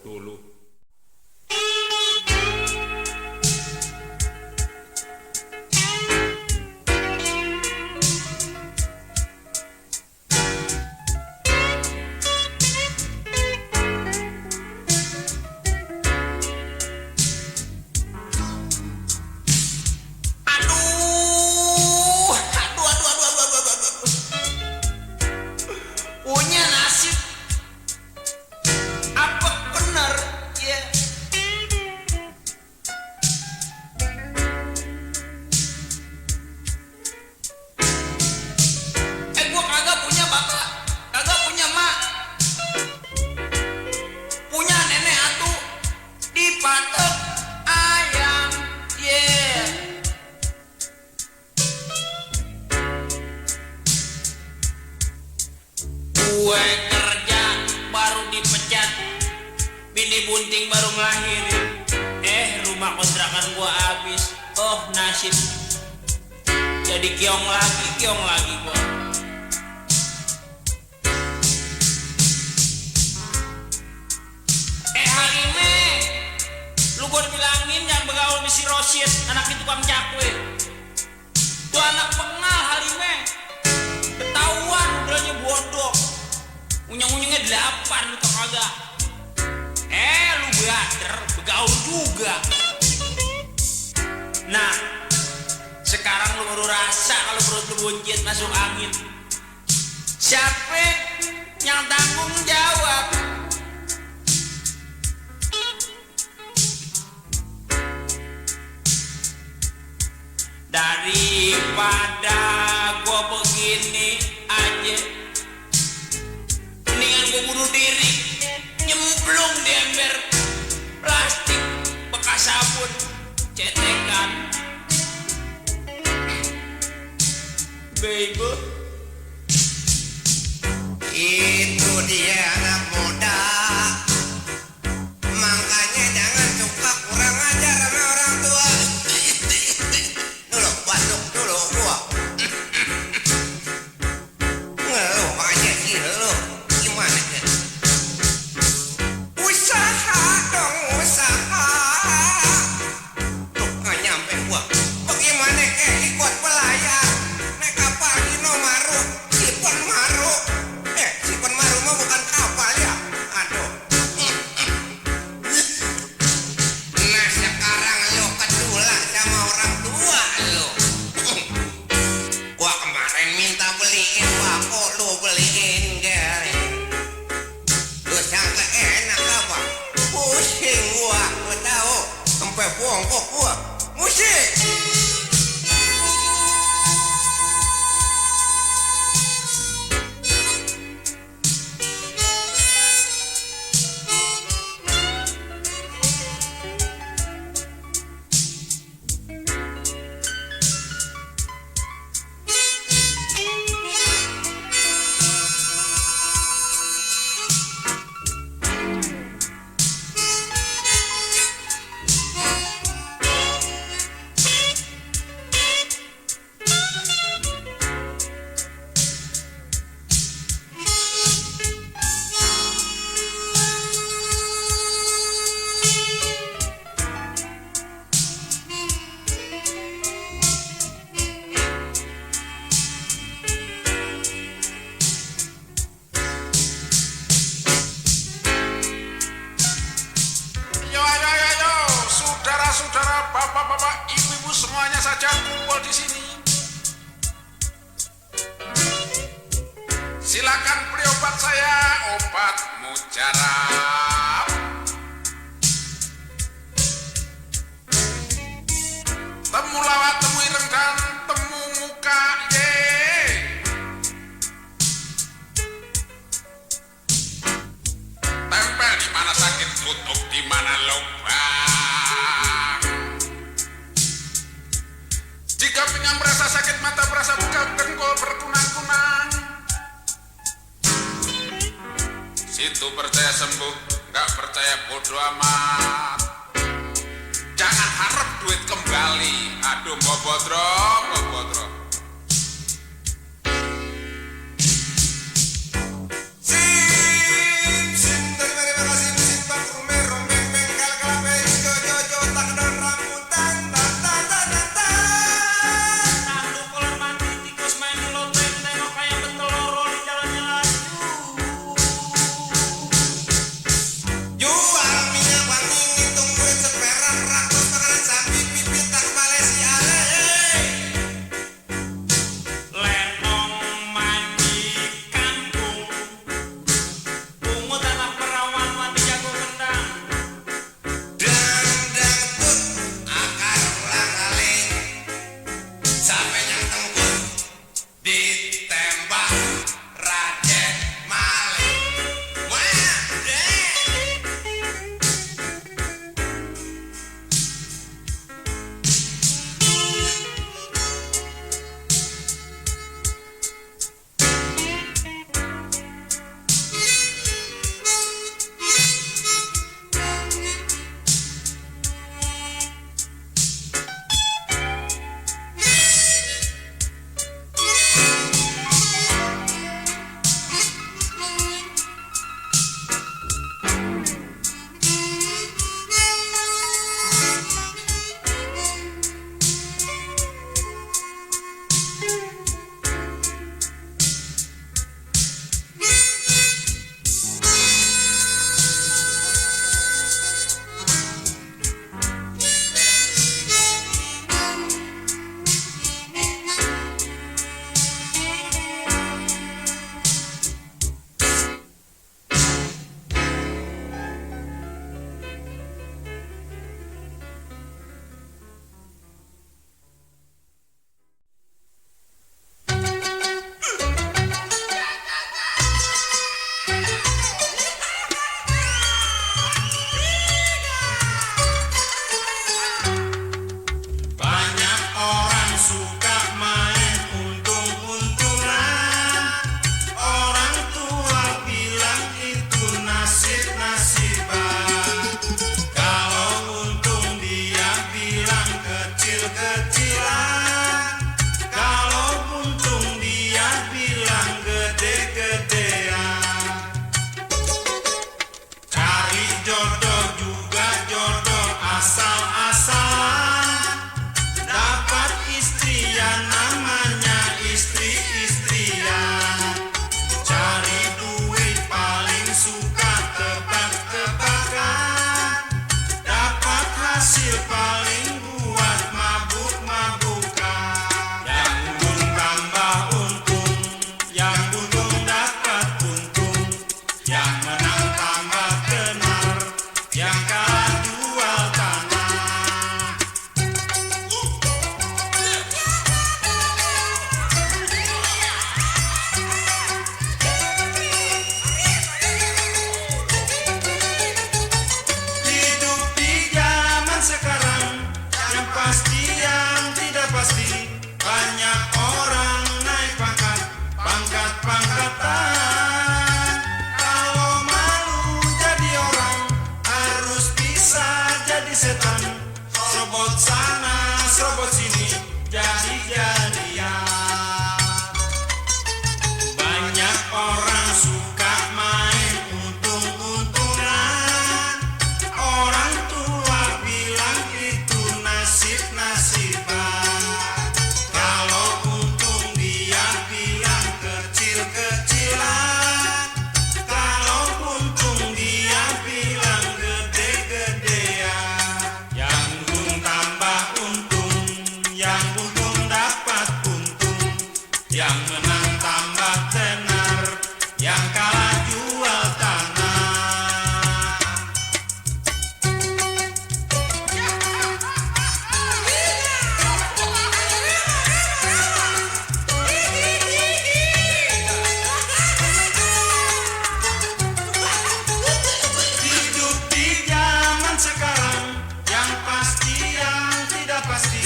dulu. Punya nasib apa bener ya? Gua kagak punya bapak, kagak punya mak, punya nenek atu dipatok ayam yeah. Gue kerja baru dipecat, bini bunting baru ngelahirin, rumah kontrakan gue habis. Oh nasib, jadi kiong lagi gue. Halime, lu gue bilangin jangan bergaul sama si Rosid, anak itu tukang cakwe. Tuh anak pengal Halime, ketahuan udahnya bodoh. Unyang-unyangnya 8 lu tau kagak. Lu beader, begaul juga. Nah, sekarang lu baru rasa kalau perut lu buncit masuk angin. Siapa yang tanggung jawab? Daripada gua begini aja, mendingan gua bunuh diri, nyemplung di ember plastik bekas sabun cetekan. Baby, itu dia anak muda, makanya jangan suka kurang ajar sama orang tua. Dulu batuk dulu gua ngeluh aja sih lu, gimana sih? Usaha dong usaha, tuh nggak nyampe gua. Bagaimana ikut pelayar naik kapal Hino Maru, Sipon Maru. Sipon Maru mah bukan kapal ya. Aduh. Nah sekarang lo kedula sama orang tua lo. Gua kemarin minta beliin bako, lo beliin gak? Lo sangka enak apa? Pusing gua tahu. Sampai bongkok gua. Musik. Saudara-saudara, bapak-bapak, ibu-ibu semuanya saja kumpul di sini. Silakan beli obat saya, obat mujarab. Temu lawat, temu ireng dan temu muka, ye. Tempel di mana sakit, tutup di mana lubang. Jika pinggang berasa sakit, mata berasa buka, dengkul berkunang-kunang. Situ percaya sembuh, nggak percaya bodo amat. Jangan harap duit kembali. Aduh, bobodro, bobodro. Sim, sim, dari mana sim, sim, Jual minyak wangi ngitung duit seperak rakus makanan sapi pipit tak Malaysia Lenong mandi kampung, pungut anak perawan mandi jago kendang. Dangdut akar ulang aling sampai yang tengkut ditembak rajen maling wah deh. Banyak orang suka main untung-untungan. Orang tua bilang itu nasib-nasiban. Kalau untung dia bilang kecil-kecilan. Kalau untung dia bilang gede-gedean. Cari jodoh juga jodoh asal-asalan. Dapat istrian namanya istri-istrian. Cari duit paling suka tebak-tebakan. Dapat hasil paling buat mabuk-mabukan. Yang untung tambah untung, yang untung dapat untung, yang menang tambah tenar, yang kalah jual tanah. Hidup di zaman sekarang, yang pasti yang tidak pasti. Banyak orang naik pangkat, pangkat-pangkatan. Kalau malu jadi orang, harus bisa jadi setan. Serobot sana, serobot sini, jadi-jadian. Banyak orang suka main untung-untungan. Orang tua bilang itu nasib-nasiban. Kalau untung dia bilang kecil-kecilan. Kalau untung dia bilang gede-gedean. Yang untung tambah untung, yang untung dapat untung, yang menang tambah tenar, yang kalah jual tanah. Hidup di zaman sekarang, yang pasti yang tidak pasti.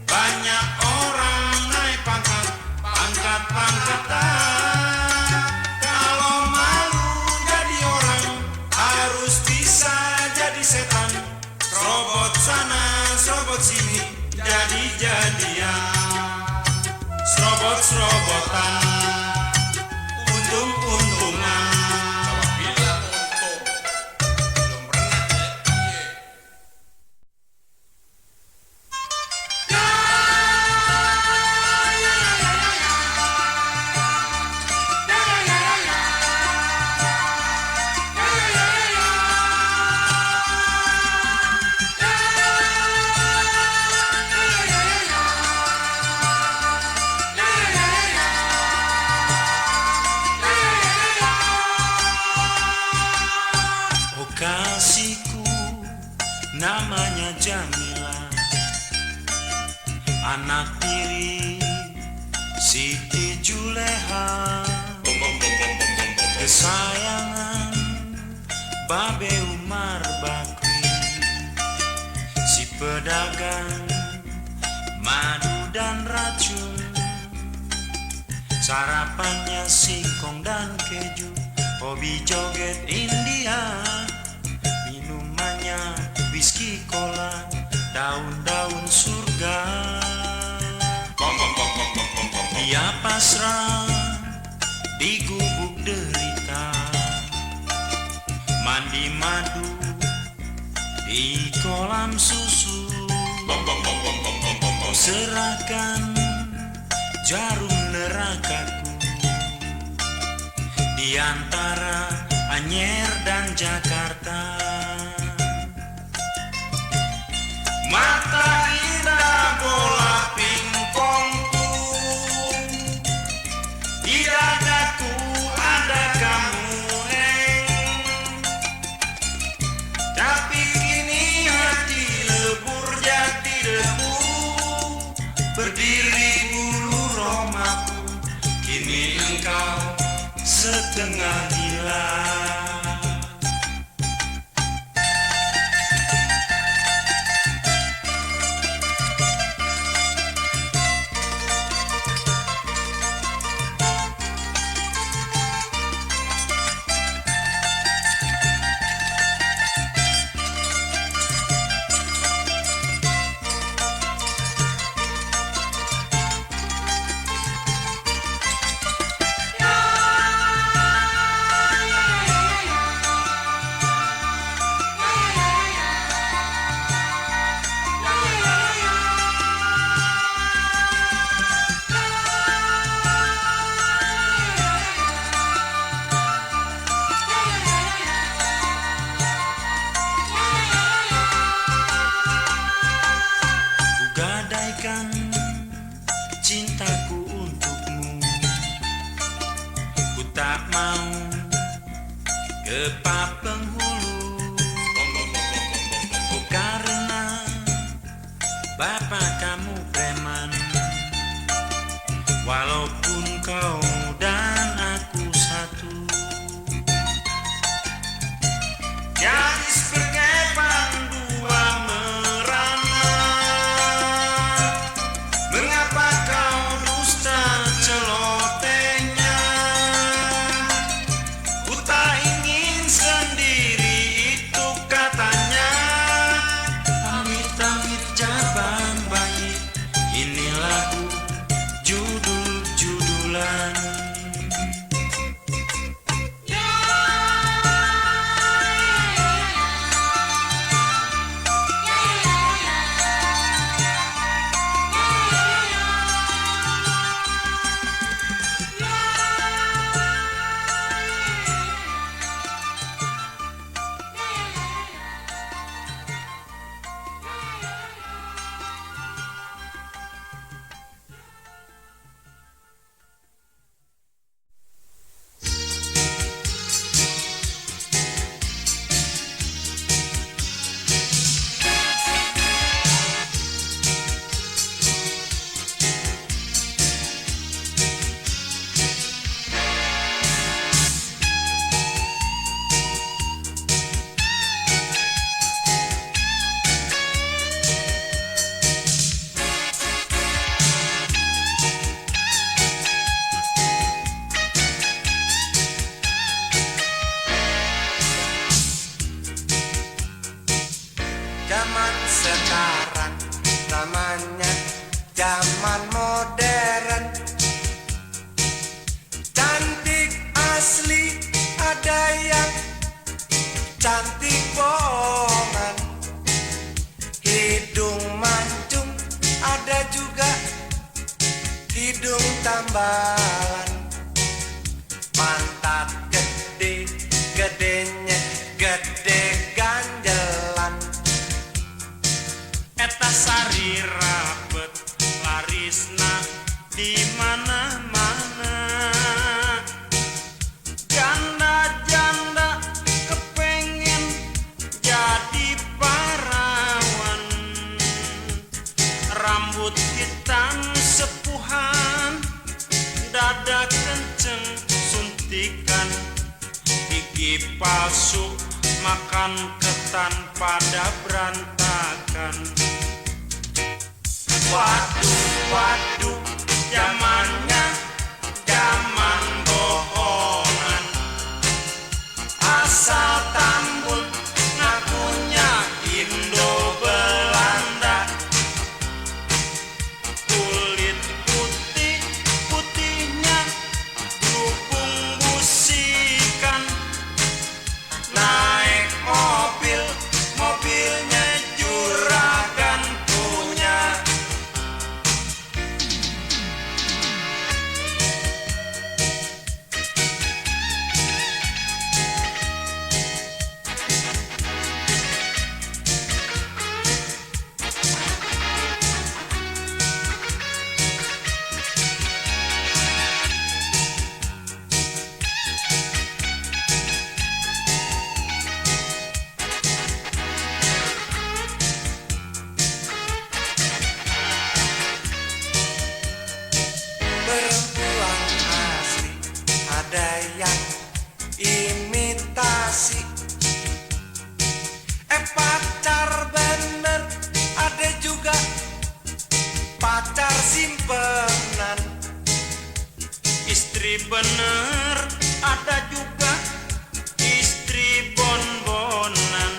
Banyak orang naik pangkat, pangkat-pangkatan. Kalau malu jadi orang, harus bisa jadi setan. Serobot sana, serobot sini, jadi-jadian. Serobot-serobotan, untung-untungan. Bilang untung belum pernah ya. kekasihku namanya Jamila, anak tiri Siti Juleha, kesayangan Babe Umar Bakri, si pedagang madu dan racun. Sarapannya singkong dan keju, hobi joget India, minumannya whisky cola, daun-daun surga. Dia pasrah di gubuk derita, mandi madu di kolam susu, serahkan jarum nerakaku di antara Anyer dan Jakarta. Mata indah bola pingpongku, di dadaku ada kamu tapi kini hati lebur jadi debu, berdiri bulu romaku, kini engkau setengah gila. Cintaku untukmu, ku tak mau ke penghulu, karena bapak kamu preman, walaupun kau dan aku satu. Gadis berkepang dua merana, mengapa kau dusta celotehnya? Ku tak ingin sendiri, itu katanya. Amit-amit jabang bayi, ini lagu judul-judulan. Zaman sekarang namanya zaman modern, cantik asli, ada yang cantik bohongan, hidung mancung, ada juga hidung tambalan, pantat gede, gedenya gede ganjelan. Eta sari rapet larisna di mana-mana, janda-janda kepengen lajeng suntikan, gigi palsu makan ketan pada berantakan. Waduh, waduh, zamannya zaman bohongan, asal Tambun ngakunya Indo Belanda. Kulit putih, putihnya dukung busikan, naik mobil, mobilnya juragan punya. Perempuan asli ada yang imitasi, pacar bener ada juga pacar simpenan. Istri bener ada juga istri bonbonan.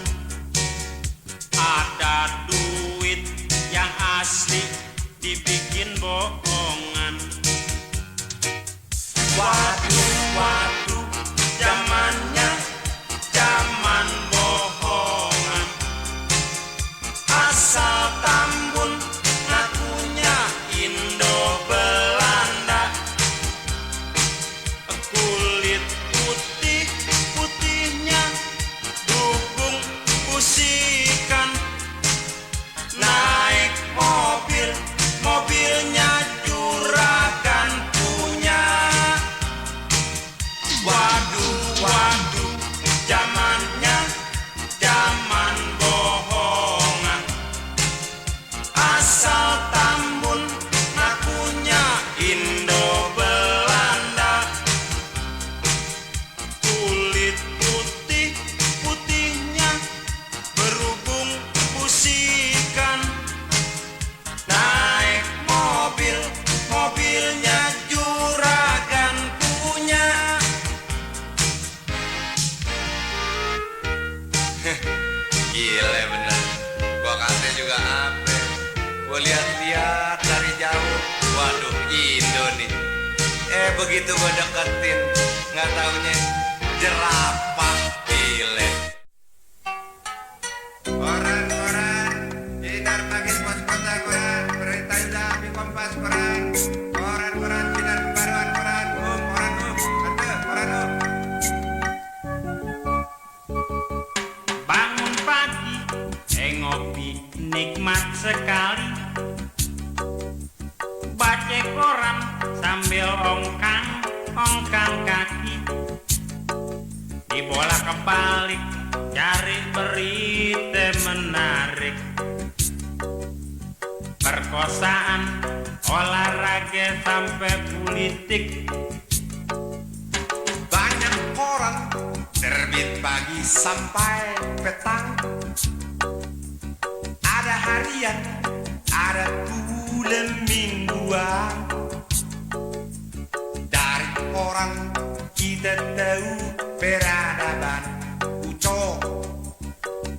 Ada duit yang asli dibikin bohongan. Waduh, waduh, zamannya zaman bohongan, asal Tambun ngakunya Indo Belanda. Kulit putih, putihnya dukung busikan, naik mobil, mobilnya juragan punya. Waduh, waduh, zamannya zaman bohongan, asal Tambun ngakunya Indo Belanda. Kulit putih, putihnya berhubung busikan, naik mobil, mobilnya juragan punya. Gile bener, gua kata juga apa, gua lihat-lihat dari jauh, waduh Indo nih. Begitu gua deketin, nggak taunya jerapah. Gile. Koran, sinar pagi pos kota koran, berita Jambi Kompas koran, koran, sinar pembaruan koran, koran. Bangun pagi, ngopi nikmat sekali, baca koran sambil ongkang kaki, dibolak kebalik cari berita menarik, perkosaan, olahraga sampai politik. Banyak koran terbit pagi sampai petang, ada harian, ada bulan mingguan. Dari koran kita tahu peradaban ucok.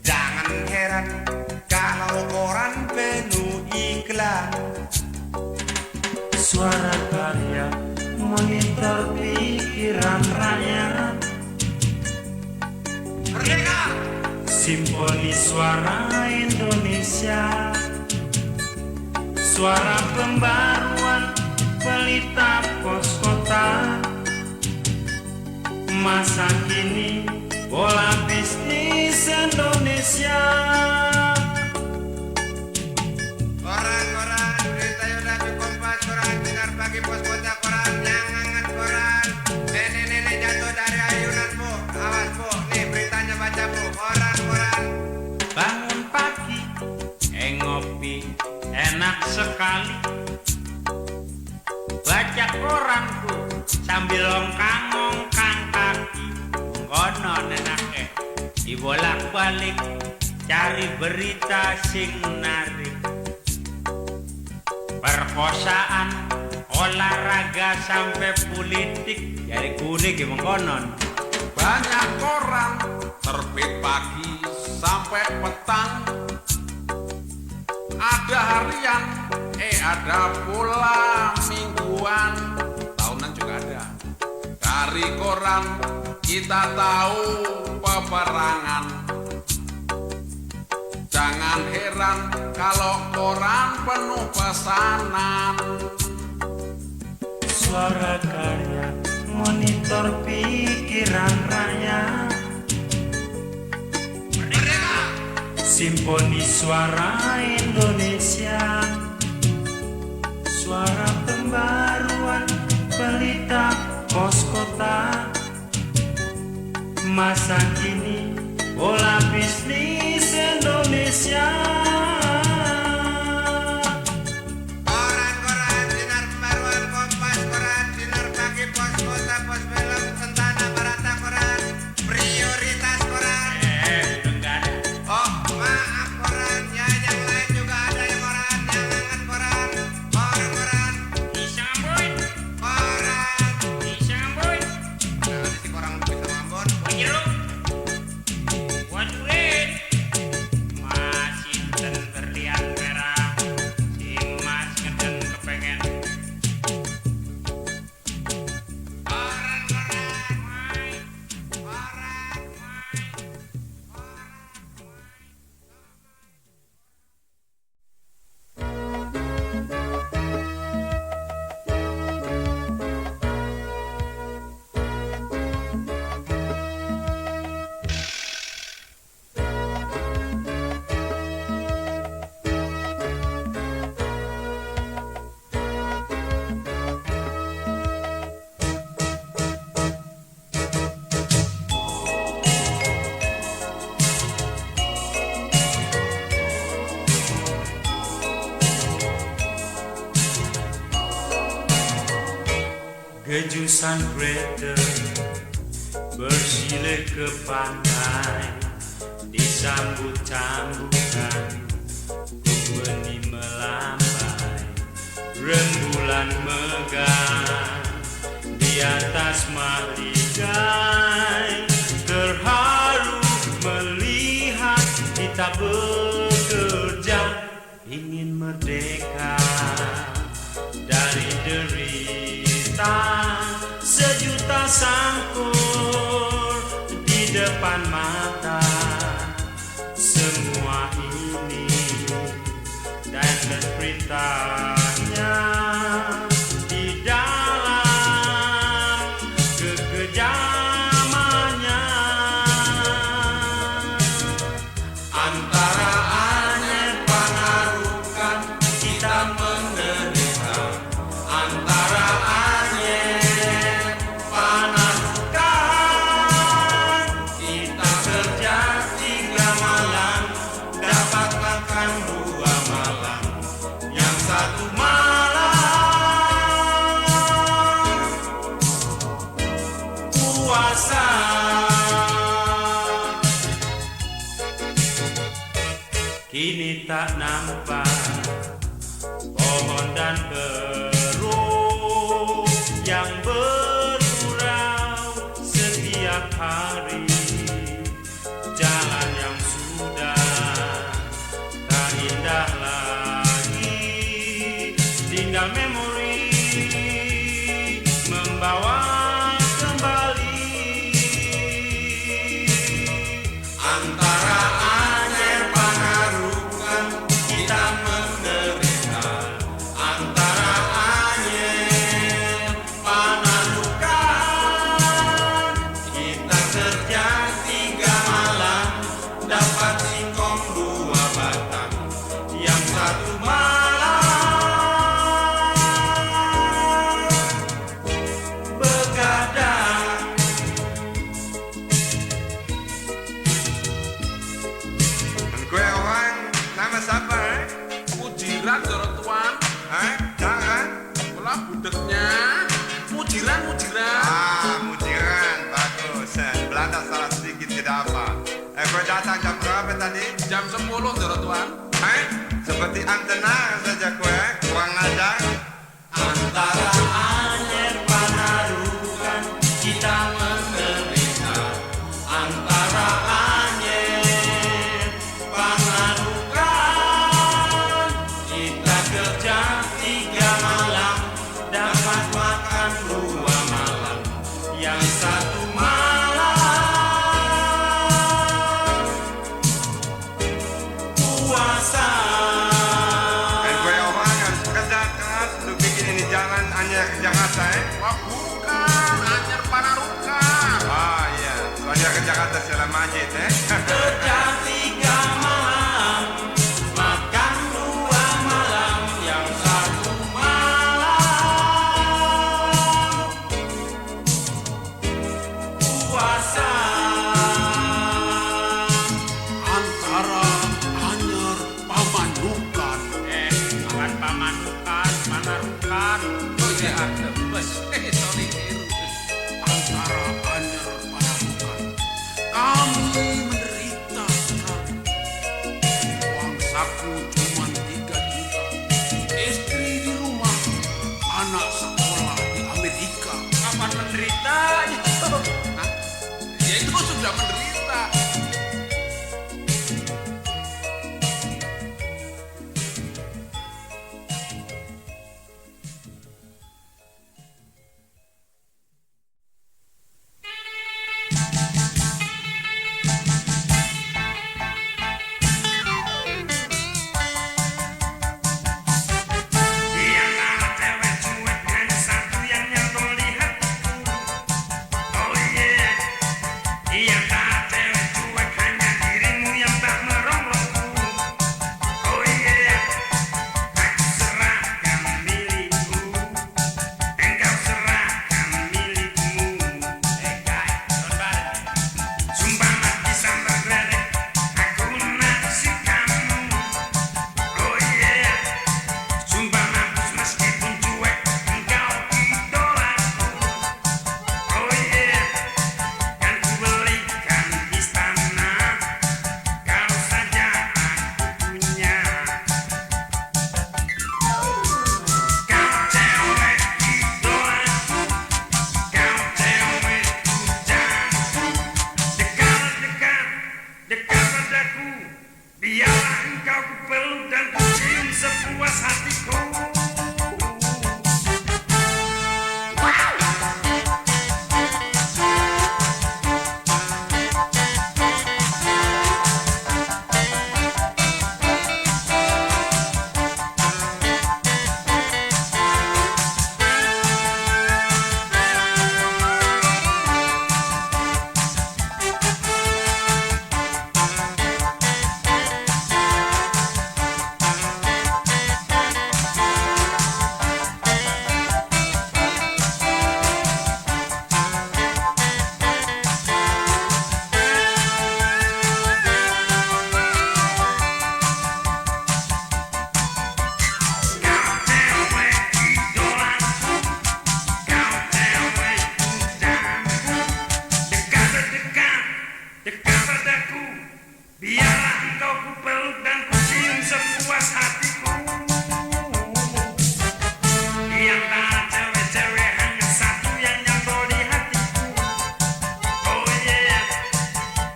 Jangan heran kalau koran penuh iklan. Suara karya monitor pikiran rakyat, Merdeka! Simponi Suara Indonesia, suara pembaruan pelita pos kota, masa kini bola bisnis Indonesia. Koran, berita Jambi Kompas koran, sinar pagi pos kota koran, yang hangat koran. Nenek-nenek jatuh dari ayunan bu, awas bu, nih beritanya baca bu, koran. Bangun pagi, ngopi enak sekali, baca koranku sambil ongkang-ongkang kaki kono nenake dibolak-balik cari berita sing menarik. Perkosaan, olahraga sampai politik jadi kuning gimana konon. Banyak koran terbit pagi sampai petang. Ada harian, ada pula mingguan, tahunan juga ada. Dari koran kita tahu peperangan. Jangan heran kalau koran penuh pesanan. Suara karya monitor pikiran rakyat. Simponi Suara Indonesia, suara pembaruan pelita pos kota. Masa kini pola bisnis Indonesia. Koran-koran, sinar pembaruan, Kompas, koran, sinar pagi, pos kota, pos film, Sentana, Barata, koran, prioritas koran. Udah nggak ada. Oh, maaf koran, ya yang lain juga ada yang koran, jangan koran, koran, Disambut, koran. disambut. Nah, si koran bisa mambon. Jeruk. Waduh, masih terlihat merah. Si Mas ngeden kepengen. Koran, koran, Mai. koran. Gejusan Gretel bersilir ke pantai, disambut-sambutan benih melambai, rembulan megah di atas mahligai. Terharu melihat kita bekerja, ingin merdeka dari derita. Sejuta sangkur di depan mata, semua ini dan beritanya di dalam kekejamannya. Antara aneh pengaruhkan kita menderita, antara kita kerja 3 malam, dapat makan 2 malam, yang 1 malam puasa. Kini tak nampak pohon dan keruk yang bergurau setiap hari. Jalan yang sudah tak indah lagi, tinggal memori membawa kembali. Antara aneh pengaruhkan kita menderita, antara aneh pengaruhkan kita kerja 3 malam, dapat singkong 2 batang, yang 1 malam begadang. Gue orang nama siapa? Pujiran Doro Tuan, Jangan. pula budeknya. jam 10 Doro Tuan. Seperti antena saja kue, kurang ajar. Antara Anyer Panarukan kita menderita. Antara Anyer Panarukan kita kerja 3 malam, dapat makan 2 malam. Yang satu malam puasa. Jalan Anyer ke Jakarta Wah bukan, Anyer Panarukan. Oh iya, Anyer ke Jakarta Sela Majid Kerja 3 malam, makan 2 malam, yang satu malam puasa. Antara Anyer Pamanukan. Bukan Pamanukan, Panarukan. Oh iya ada bos. Sorry keliru. Antara Anyer Pamanukan. Kami menderita sekali. Uang saku cuma 3 juta. Istri di rumah, anak sekolah di Amerika. Kapan menderita? Ya itu sudah menderita. Biarlah engkau kupeluk dan kucium sepuas hatiku. Dekat padaku, biarlah engkau kupeluk dan kucium sepuas hatiku. Di antara cewek-cewek hanya satu yang nyantol di hatiku. Oh yeah,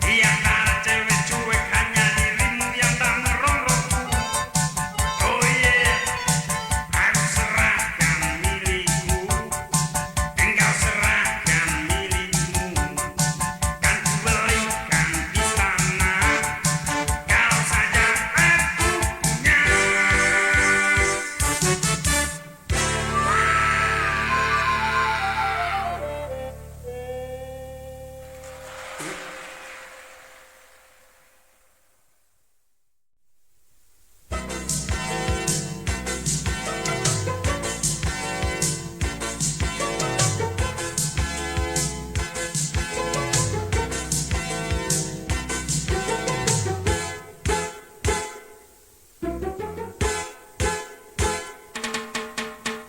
di antara cewek cuek hanya dirimu yang tak merongrokku. Oh yeah, aku serahkan milikmu, engkau serahkan milikmu. Kan ku belikan istana, kalau saja aku punya.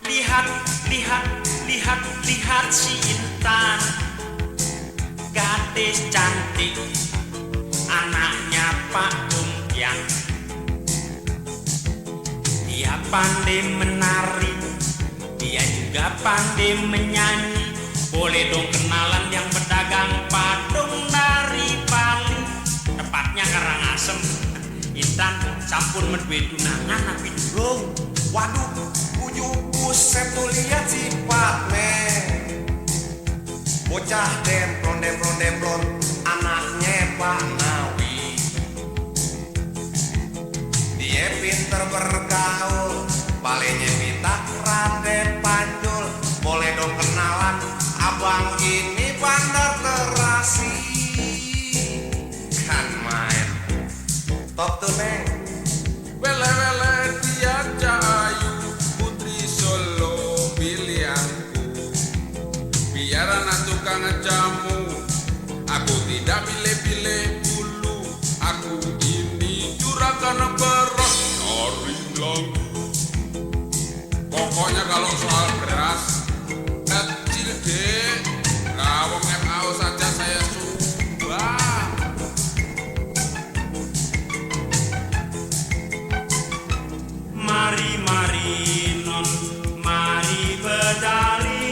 Lihat, lihat, lihat, lihat si Intan, gadis cantik, anaknya Pak Tung yang pandai menari, dia juga pandai menyanyi. Boleh dong kenalan yang berdagang padung dari Bali, tepatnya Karangasem. Intan sampun medwe tunangan tapi durung. Waduh, ujung buset tuh lihat sifat bocah demplon, anaknya Pak Nawi. Dia pinter bergaul, palenya minta rade panjul. Boleh dong kenalan, abang ini bandar terasi. Kan main top tuh neng. Wele-wele dia cahayu, putri Solo pilihanku. Biar anak tukang jamu, aku tidak pilih-pilih bulu. Aku ini juragan beras nari lagu. Pokoknya kalau soal beras kecil deh, ngawang FAO saja saya sumbang. Mari non, mari berdaling.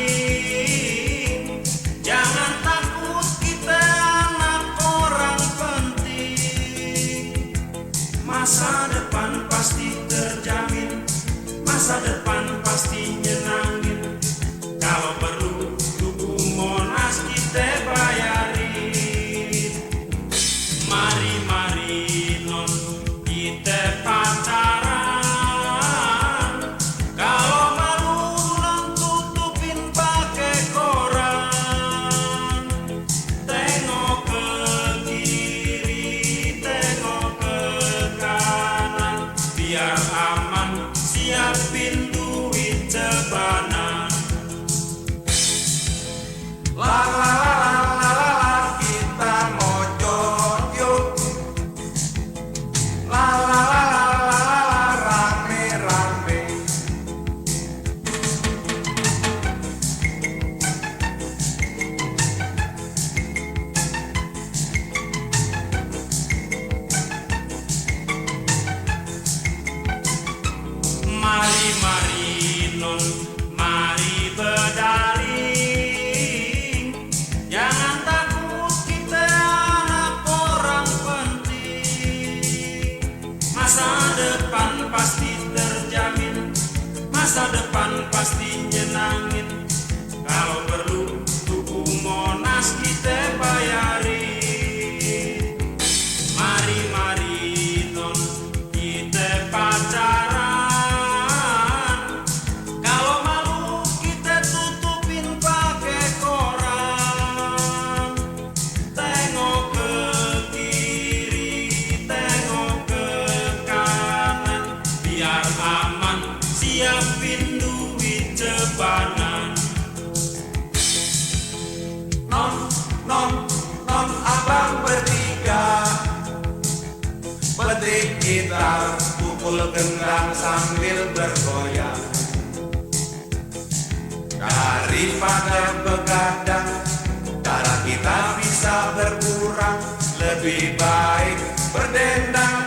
Jangan takut kita anak orang penting. Masa depan pasti terjamin, masa depan pasti nyenangin. Kalau perlu tubuh Monas kita bayarin. Mari non, kita pacaran. Biar aman, siapin duit cebanan. La la la la la la, kita mojok yuk. La la la la la la, rame-rame. Mari non, mari berdaling. Jangan takut kita anak orang penting. Masa depan pasti terjamin, masa depan pasti nyenangin. Kalau perlu tubuh Monas kita bayarin. Mari non, kita pacaran. Biar aman, siapin duit cebanan. Non, abang bertiga. Petik gitar, pukul gendang sambil bergoyang. Daripada begadang, darah kita bisa berkurang. Lebih baik berdendang